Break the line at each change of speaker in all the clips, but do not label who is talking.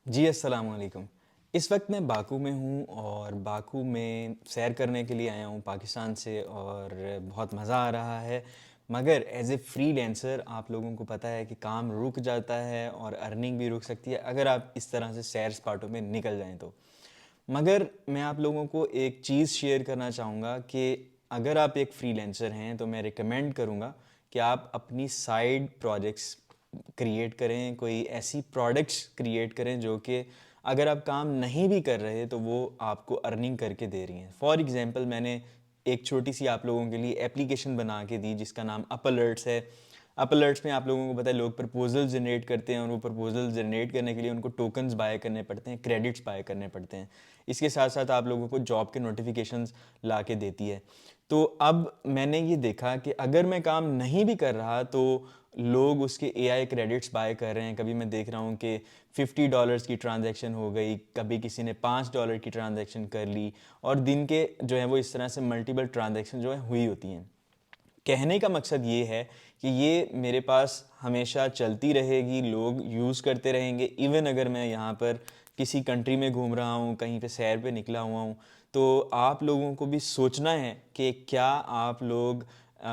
जी अस्सलाम वालेकुम। इस वक्त मैं बाकू में हूँ और बाकू में सैर करने के लिए आया हूँ पाकिस्तान से और बहुत मज़ा आ रहा है। मगर एज़ ए फ्रीलांसर आप लोगों को पता है कि काम रुक जाता है और अर्निंग भी रुक सकती है अगर आप इस तरह से सैर सपाटों में निकल जाएं तो। मगर मैं आप लोगों को एक चीज़ शेयर करना चाहूँगा कि अगर आप एक फ्रीलांसर हैं तो मैं रिकमेंड करूँगा कि आप अपनी साइड प्रोजेक्ट्स क्रिएट करें, कोई ऐसी प्रोडक्ट्स क्रिएट करें जो कि अगर आप काम नहीं भी कर रहे तो वो आपको अर्निंग करके दे रही हैं। फॉर एग्ज़ाम्पल मैंने एक छोटी सी आप लोगों के लिए एप्लीकेशन बना के दी जिसका नाम अप अलर्ट्स है। अप अलर्ट्स में आप लोगों को पता है लोग प्रपोजल जनरेट करते हैं और वो प्रपोजल जनरेट करने के लिए उनको टोकन्स बाय करने पड़ते हैं, क्रेडिट्स बाय करने पड़ते हैं। इसके साथ साथ आप लोगों को जॉब के नोटिफिकेशंस ला के देती है। तो अब मैंने ये देखा कि अगर मैं काम नहीं भी कर रहा तो लोग उसके एआई क्रेडिट्स बाय कर रहे हैं। कभी मैं देख रहा हूँ कि $50 की ट्रांजैक्शन हो गई, कभी किसी ने $5 की ट्रांजैक्शन कर ली और दिन के जो है वो इस तरह से मल्टीपल ट्रांजैक्शन जो है हुई होती हैं। कहने का मकसद ये है कि ये मेरे पास हमेशा चलती रहेगी, लोग यूज़ करते रहेंगे। इवन अगर मैं यहाँ पर किसी कंट्री में घूम रहा हूँ, कहीं पे सैर पे निकला हुआ हूँ, तो आप लोगों को भी सोचना है कि क्या आप लोग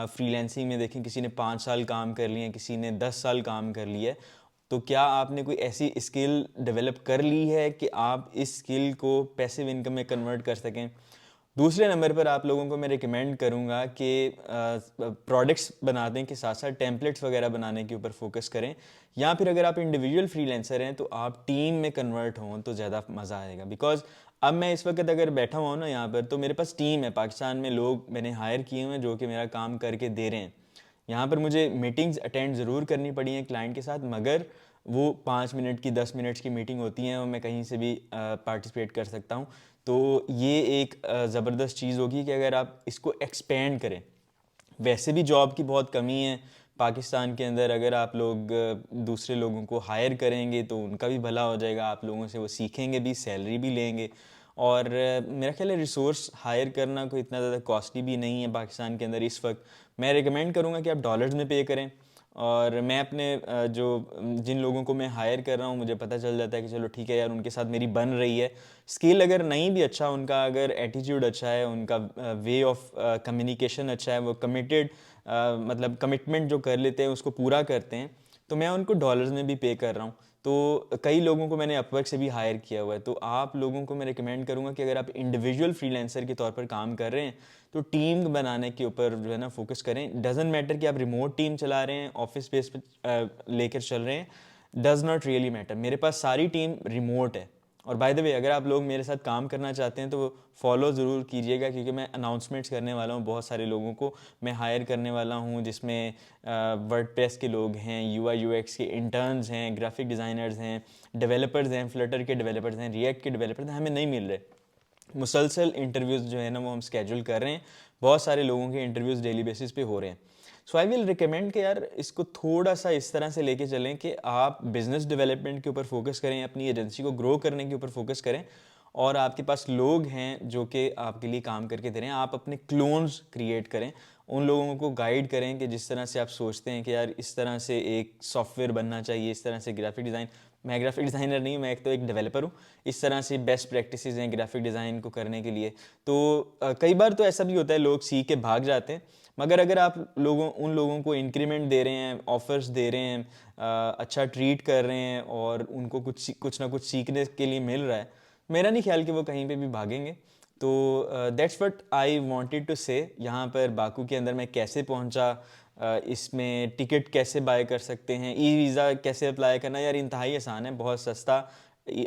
फ्रीलैंसिंग में देखें किसी ने 5 साल काम कर लिया, किसी ने 10 साल काम कर लिया है, तो क्या आपने कोई ऐसी स्किल डेवलप कर ली है कि आप इस स्किल को पैसिव इनकम में कन्वर्ट कर सकें। दूसरे नंबर पर आप लोगों को मैं रिकमेंड करूंगा कि प्रोडक्ट्स बनाने के साथ साथ टेम्पलेट्स वगैरह बनाने के ऊपर फोकस करें, या फिर अगर आप इंडिविजुअल फ्रीलांसर हैं तो आप टीम में कन्वर्ट हों तो ज़्यादा मज़ा आएगा। बिकॉज अब मैं इस वक्त अगर बैठा हुआ हूँ ना यहाँ पर, तो मेरे पास टीम है, पाकिस्तान में लोग मैंने हायर किए हुए हैं जो कि मेरा काम करके दे रहे हैं। यहाँ पर मुझे मीटिंग्स अटेंड ज़रूर करनी पड़ी हैं क्लाइंट के साथ, मगर वो 5 मिनट की 10 मिनट्स की मीटिंग होती हैं और मैं कहीं से भी पार्टिसिपेट कर सकता हूँ। तो ये एक ज़बरदस्त चीज़ होगी कि अगर आप इसको एक्सपेंड करें। वैसे भी जॉब की बहुत कमी है पाकिस्तान के अंदर, अगर आप लोग दूसरे लोगों को हायर करेंगे तो उनका भी भला हो जाएगा, आप लोगों से वो सीखेंगे भी, सैलरी भी लेंगे। और मेरा ख्याल है रिसोर्स हायर करना कोई इतना ज़्यादा कॉस्टली भी नहीं है पाकिस्तान के अंदर इस वक्त। मैं रिकमेंड करूँगा कि आप डॉलर्स में पे करें। और मैं अपने जिन लोगों को मैं हायर कर रहा हूँ मुझे पता चल जाता है कि चलो ठीक है यार, उनके साथ मेरी बन रही है। स्किल अगर नहीं भी अच्छा, उनका अगर एटीट्यूड अच्छा है, उनका वे ऑफ कम्युनिकेशन अच्छा है, वो कमिटेड मतलब कमिटमेंट जो कर लेते हैं उसको पूरा करते हैं, तो मैं उनको डॉलर्स में भी पे कर रहा हूँ। तो कई लोगों को मैंने अपवर्क से भी हायर किया हुआ है। तो आप लोगों को मैं रिकमेंड करूँगा कि अगर आप इंडिविजुअल फ्रीलांसर के तौर पर काम कर रहे हैं तो टीम बनाने के ऊपर जो है ना फोकस करें। डजेंट मैटर कि आप रिमोट टीम चला रहे हैं, ऑफिस बेस पे लेकर चल रहे हैं, डज़ नॉट रियली मैटर। मेरे पास सारी टीम रिमोट है। और बाय द वे अगर आप लोग मेरे साथ काम करना चाहते हैं तो फॉलो ज़रूर कीजिएगा, क्योंकि मैं अनाउंसमेंट्स करने वाला हूँ, बहुत सारे लोगों को मैं हायर करने वाला हूँ, जिसमें वर्डप्रेस के लोग हैं, यूआई यूएक्स के इंटर्न्स हैं, ग्राफिक डिज़ाइनर्स हैं, डेवलपर्स हैं, फ्लटर के डेवलपर्स हैं, रिएक्ट के डेवलपर्स हैं। हमें नहीं मिल रहे मुसलसल इंटरव्यूज़ जो है ना वो हम स्केड्यूल कर रहे हैं। बहुत सारे लोगों के इंटरव्यूज़ डेली बेसिस पे हो रहे हैं। सो आई विल रिकमेंड कि यार इसको थोड़ा सा इस तरह से लेके चलें कि आप बिजनेस डेवलपमेंट के ऊपर फोकस करें, अपनी एजेंसी को ग्रो करने के ऊपर फोकस करें, और आपके पास लोग हैं जो कि आपके लिए काम करके दे रहे हैं। आप अपने क्लोन्स क्रिएट करें, उन लोगों को गाइड करें कि जिस तरह से आप सोचते हैं कि यार इस तरह से एक सॉफ्टवेयर बनना चाहिए, इस तरह से ग्राफिक डिज़ाइन। मैं ग्राफिक डिज़ाइनर नहीं हूँ, मैं एक डेवलपर हूँ। इस तरह से बेस्ट प्रैक्टिसेस हैं ग्राफिक डिज़ाइन को करने के लिए। तो कई बार तो ऐसा भी होता है लोग सीख के भाग जाते हैं, मगर अगर आप उन लोगों को इंक्रीमेंट दे रहे हैं, ऑफर्स दे रहे हैं, अच्छा ट्रीट कर रहे हैं और उनको कुछ ना कुछ सीखने के लिए मिल रहा है, मेरा नहीं ख्याल कि वो कहीं पे भी भागेंगे। तो that's what I wanted to say. यहाँ पर बाकू के अंदर मैं कैसे पहुँचा, इसमें टिकट कैसे बाय कर सकते हैं, ई वीज़ा कैसे अप्लाई करना, यार इंतहाई आसान है, बहुत सस्ता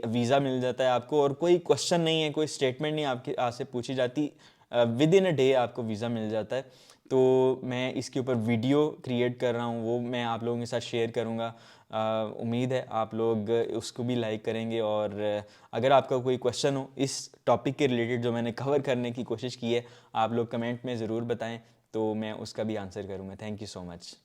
वीज़ा मिल जाता है आपको, और कोई क्वेश्चन नहीं है, कोई स्टेटमेंट नहीं आपके आपसे पूछी जाती, विद इन अ डे आपको वीज़ा मिल जाता है। तो मैं इसके ऊपर वीडियो क्रिएट कर रहा हूँ, वो मैं आप लोगों के साथ शेयर करूँगा। उम्मीद है आप लोग उसको भी लाइक करेंगे। और अगर आपका कोई क्वेश्चन हो इस टॉपिक के रिलेटेड जो मैंने कवर करने की कोशिश की है, आप लोग कमेंट में ज़रूर बताएं, तो मैं उसका भी आंसर करूँगा। Thank you so much.